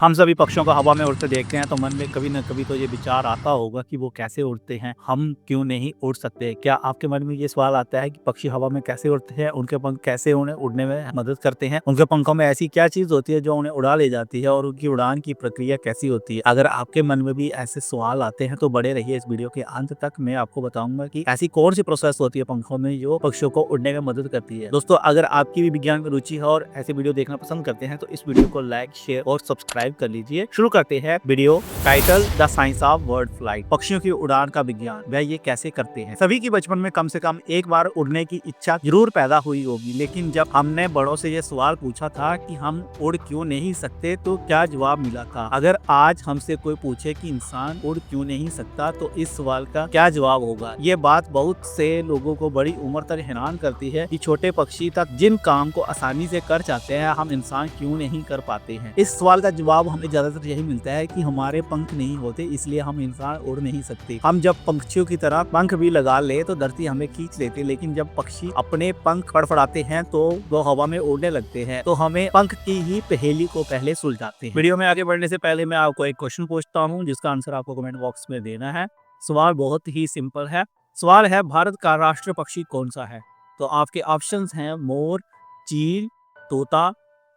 हम सभी पक्षियों को हवा में उड़ते देखते हैं तो मन में कभी न कभी तो ये विचार आता होगा कि वो कैसे उड़ते हैं, हम क्यों नहीं उड़ सकते। क्या आपके मन में ये सवाल आता है कि पक्षी हवा में कैसे उड़ते हैं, उनके पंख कैसे उन्हें उड़ने में मदद करते हैं, उनके पंखों में ऐसी क्या चीज होती है जो उन्हें उड़ा ले जाती है और उनकी उड़ान की प्रक्रिया कैसी होती है। अगर आपके मन में भी ऐसे सवाल आते हैं तो बड़े रहिए इस वीडियो के अंत तक। मैं आपको बताऊंगा कि ऐसी कौन सी प्रोसेस होती है पंखों में जो पक्षियों को उड़ने में मदद करती है। दोस्तों, अगर आपकी भी विज्ञान में रुचि है और ऐसे वीडियो देखना पसंद करते हैं तो इस वीडियो को लाइक, शेयर और सब्सक्राइब कर लीजिए। शुरू करते हैं video. Title: the science of bird flight. पक्षियों की उड़ान का विज्ञान, वह ये कैसे करते हैं। सभी की बचपन में कम से कम एक बार उड़ने की इच्छा जरूर पैदा हुई होगी, लेकिन जब हमने बड़ों से ये सवाल पूछा था कि हम उड़ क्यों नहीं सकते तो क्या जवाब मिला था। अगर आज हमसे कोई पूछे कि इंसान उड़ क्यों नहीं सकता तो इस सवाल का क्या जवाब होगा। ये बात बहुत से लोगों को बड़ी उम्र तक हैरान करती है कि छोटे पक्षी तक जिन काम को आसानी से कर जाते हैं हम इंसान क्यों नहीं कर पाते हैं। इस सवाल का जवाब हमें ज्यादातर यही मिलता है कि हमारे पंख नहीं होते, इसलिए हम इंसान उड़ नहीं सकते। हम जब पक्षियों की तरह पंख भी लगा ले तो धरती हमें खींच लेती, लेकिन जब पक्षी अपने पंख फड़फड़ाते हैं तो वो हवा में उड़ने लगते हैं, तो हमें पंख की ही पहेली को पहले सुलझाते हैं। वीडियो में आगे बढ़ने से पहले मैं आपको एक क्वेश्चन पूछता हूँ जिसका आंसर आपको कमेंट बॉक्स में देना है। सवाल बहुत ही सिंपल है। सवाल है, भारत का राष्ट्रीय पक्षी कौन सा है। तो आपके ऑप्शंस हैं मोर, चील, तोता,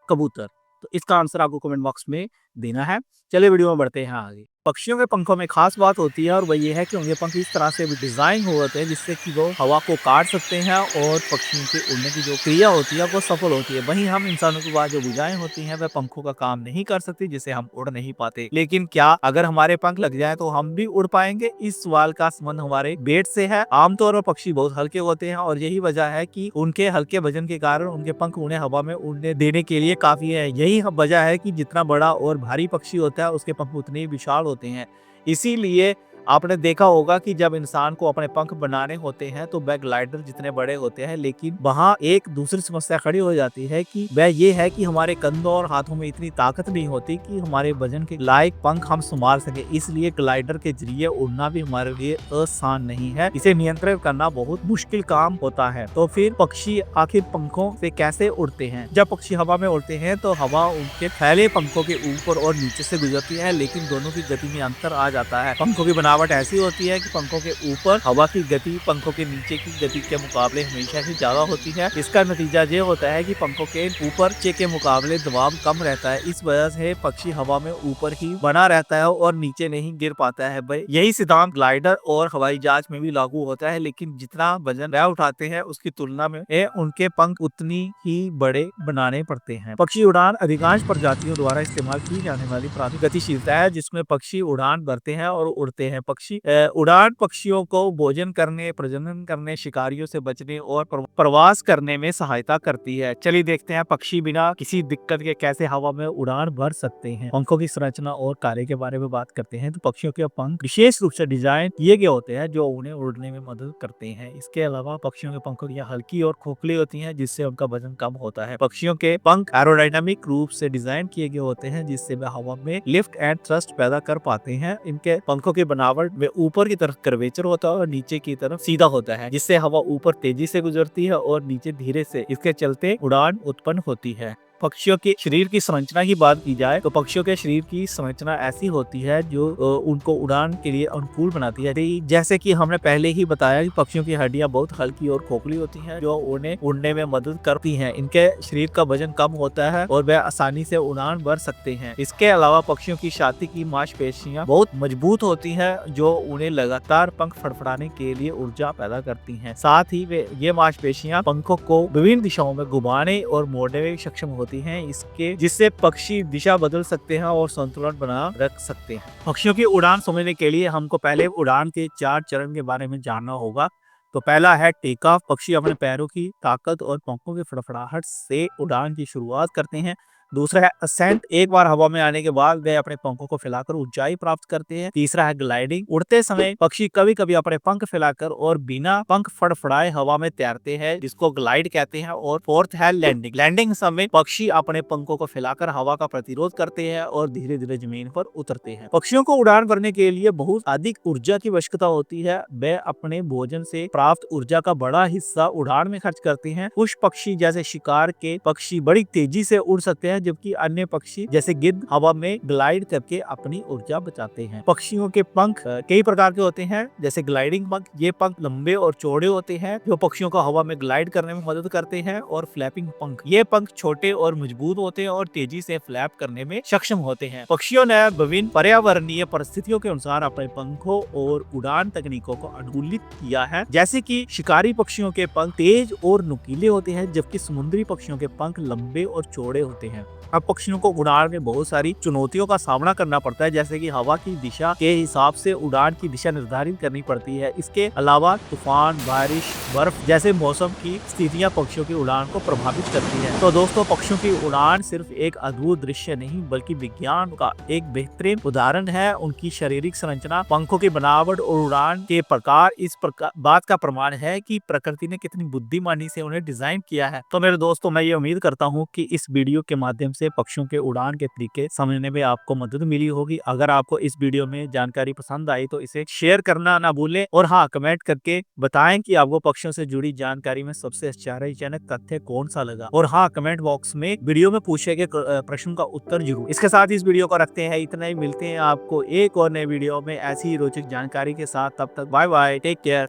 कबूतर। तो इसका आंसर आपको कमेंट बॉक्स में देना है। चलिए वीडियो में बढ़ते हैं आगे। पक्षियों के पंखों में खास बात होती है और वह ये है कि उनके पंख इस तरह से डिजाइन होते हैं जिससे कि वो हवा को काट सकते हैं और पक्षियों के उड़ने की जो क्रिया होती है वो सफल होती है। वहीं हम इंसानों के पास जो भुजाएं होती हैं वह पंखों का काम नहीं कर सकती, जिससे हम उड़ नहीं पाते। लेकिन क्या अगर हमारे पंख लग जाए तो हम भी उड़ पाएंगे? इस सवाल का संबंध हमारे वेट से है। आमतौर पर पक्षी बहुत हल्के होते हैं और यही वजह है कि उनके हल्के वजन के कारण उनके पंख उन्हें हवा में उड़ने देने के लिए काफी है। यही वजह है कि जितना बड़ा और भारी पक्षी होता है उसके पंख उतने ही विशाल होते हैं। इसीलिए आपने देखा होगा कि जब इंसान को अपने पंख बनाने होते हैं तो वह ग्लाइडर जितने बड़े होते हैं, लेकिन वहाँ एक दूसरी समस्या खड़ी हो जाती है कि वह ये है कि हमारे कंधों और हाथों में इतनी ताकत नहीं होती कि हमारे वजन के लायक पंख हम संभाल सके। इसलिए ग्लाइडर के जरिए उड़ना भी हमारे लिए आसान नहीं है, इसे नियंत्रित करना बहुत मुश्किल काम होता है। तो फिर पक्षी आखिर पंखों से कैसे उड़ते हैं। जब पक्षी हवा में उड़ते हैं तो हवा उनके फैले पंखों के ऊपर और नीचे से गुजरती है, लेकिन दोनों की गति में अंतर आ जाता है। पंखों की बनावट ऐसी होती है कि पंखों के ऊपर हवा की गति पंखों के नीचे की गति के मुकाबले हमेशा ही ज्यादा होती है। इसका नतीजा ये होता है कि पंखों के ऊपर नीचे के मुकाबले दबाव कम रहता है। इस वजह से पक्षी हवा में ऊपर ही बना रहता है और नीचे नहीं गिर पाता है। यही सिद्धांत ग्लाइडर और हवाई जहाज में भी लागू होता है, लेकिन जितना वजन वह उठाते हैं उसकी तुलना में उनके पंख उतनी ही बड़े बनाने पड़ते हैं। पक्षी उड़ान अधिकांश प्रजातियों द्वारा इस्तेमाल की जाने वाली प्राथमिक गतिशीलता है जिसमें पक्षी उड़ान भरते हैं और उड़ते हैं। उड़ान पक्षियों को भोजन करने, प्रजनन करने, शिकारियों से बचने और प्रवास करने में सहायता करती है। चलिए देखते हैं पक्षी बिना किसी दिक्कत के कैसे हवा में उड़ान भर सकते हैं। पंखों की संरचना और कार्य के बारे में बात करते हैं तो पक्षियों के पंख विशेष रूप से डिजाइन किए गए होते हैं जो उन्हें उड़ने में मदद करते हैं। इसके अलावा पक्षियों के पंखों की हल्की और खोखली होती है जिससे उनका वजन कम होता है। पक्षियों के पंख एरोडायनामिक रूप से डिजाइन किए गए होते हैं जिससे वे हवा में लिफ्ट एंड थ्रस्ट पैदा कर पाते हैं। इनके पंखों की बनावट में ऊपर की तरफ कर्वेचर होता है और नीचे की तरफ सीधा होता है, जिससे हवा ऊपर तेजी से गुजरती है और नीचे धीरे से। इसके चलते उड़ान उत्पन्न होती है। पक्षियों के शरीर की संरचना की बात की जाए तो पक्षियों के शरीर की संरचना ऐसी होती है जो उनको उड़ान के लिए अनुकूल बनाती है। जैसे कि हमने पहले ही बताया कि पक्षियों की हड्डियां बहुत हल्की और खोखली होती हैं जो उन्हें उड़ने में मदद करती हैं। इनके शरीर का वजन कम होता है और वे आसानी से उड़ान भर सकते हैं। इसके अलावा पक्षियों की छाती की मांसपेशियां बहुत मजबूत होती है जो उन्हें लगातार पंख फड़फड़ाने के लिए ऊर्जा पैदा करती है। साथ ही वे ये मांसपेशियां पंखों को विभिन्न दिशाओं में घुमाने और मोड़ने में सक्षम होती हैं, इसके जिससे पक्षी दिशा बदल सकते हैं और संतुलन बना रख सकते हैं। पक्षियों की उड़ान समझने के लिए हमको पहले उड़ान के 4 चरण के बारे में जानना होगा। तो पहला है टेक ऑफ। पक्षी अपने पैरों की ताकत और पंखों की फड़फड़ाहट से उड़ान की शुरुआत करते हैं। दूसरा है असेंट। एक बार हवा में आने के बाद वे अपने पंखों को फैलाकर ऊंचाई प्राप्त करते हैं। तीसरा है ग्लाइडिंग। उड़ते समय पक्षी कभी कभी अपने पंख फैलाकर और बिना पंख फड़फड़ाए हवा में तैरते हैं जिसको ग्लाइड कहते हैं। और फोर्थ है लैंडिंग। लैंडिंग समय पक्षी अपने पंखों को फैलाकर हवा का प्रतिरोध करते हैं और धीरे धीरे जमीन पर उतरते हैं। पक्षियों को उड़ान भरने के लिए बहुत अधिक ऊर्जा की आवश्यकता होती है। वे अपने भोजन से प्राप्त ऊर्जा का बड़ा हिस्सा उड़ान में खर्च करते हैं। कुछ पक्षी जैसे शिकार के पक्षी बड़ी तेजी से उड़ सकते हैं जबकि अन्य पक्षी जैसे गिद्ध हवा में ग्लाइड करके अपनी ऊर्जा बचाते हैं। पक्षियों के पंख कई प्रकार के होते हैं, जैसे ग्लाइडिंग पंख। ये पंख लंबे और चौड़े होते हैं जो पक्षियों को हवा में ग्लाइड करने में मदद करते हैं। और फ्लैपिंग पंख, ये पंख छोटे और मजबूत होते हैं और तेजी से फ्लैप करने में सक्षम होते हैं। पक्षियों ने विभिन्न पर्यावरणीय परिस्थितियों के अनुसार अपने पंखों और उड़ान तकनीकों को अनुकूलित किया है। जैसे कि शिकारी पक्षियों के पंख तेज और नुकीले होते हैं, जबकि समुद्री पक्षियों के पंख लंबे और चौड़े होते हैं। अब पक्षियों को उड़ान में बहुत सारी चुनौतियों का सामना करना पड़ता है, जैसे कि हवा की दिशा के हिसाब से उड़ान की दिशा निर्धारित करनी पड़ती है। इसके अलावा तूफान, बारिश, बर्फ जैसे मौसम की स्थितियां पक्षियों की उड़ान को प्रभावित करती है। तो दोस्तों, पक्षियों की उड़ान सिर्फ एक अद्भुत दृश्य नहीं बल्कि विज्ञान का एक बेहतरीन उदाहरण है। उनकी शारीरिक संरचना, पंखों की बनावट और उड़ान के प्रकार इस बात का प्रमाण है कि प्रकृति ने कितनी बुद्धिमानी से उन्हें डिजाइन किया है। तो मेरे दोस्तों, मैं ये उम्मीद करता हूँ कि इस वीडियो के माध्यम से पक्षियों के उड़ान के तरीके समझने में आपको मदद मिली होगी। अगर आपको इस वीडियो में जानकारी पसंद आई तो इसे शेयर करना ना भूलें और हाँ, कमेंट करके बताएं कि आपको पक्षियों से जुड़ी जानकारी में सबसे आश्चर्यजनक तथ्य कौन सा लगा। और हाँ, कमेंट बॉक्स में वीडियो में पूछे गए प्रश्न का उत्तर जरूर। इसके साथ इस वीडियो को रखते हैं इतना ही। मिलते हैं आपको एक और नए वीडियो में ऐसी ही रोचक जानकारी के साथ। तब तक बाय बाय, टेक केयर।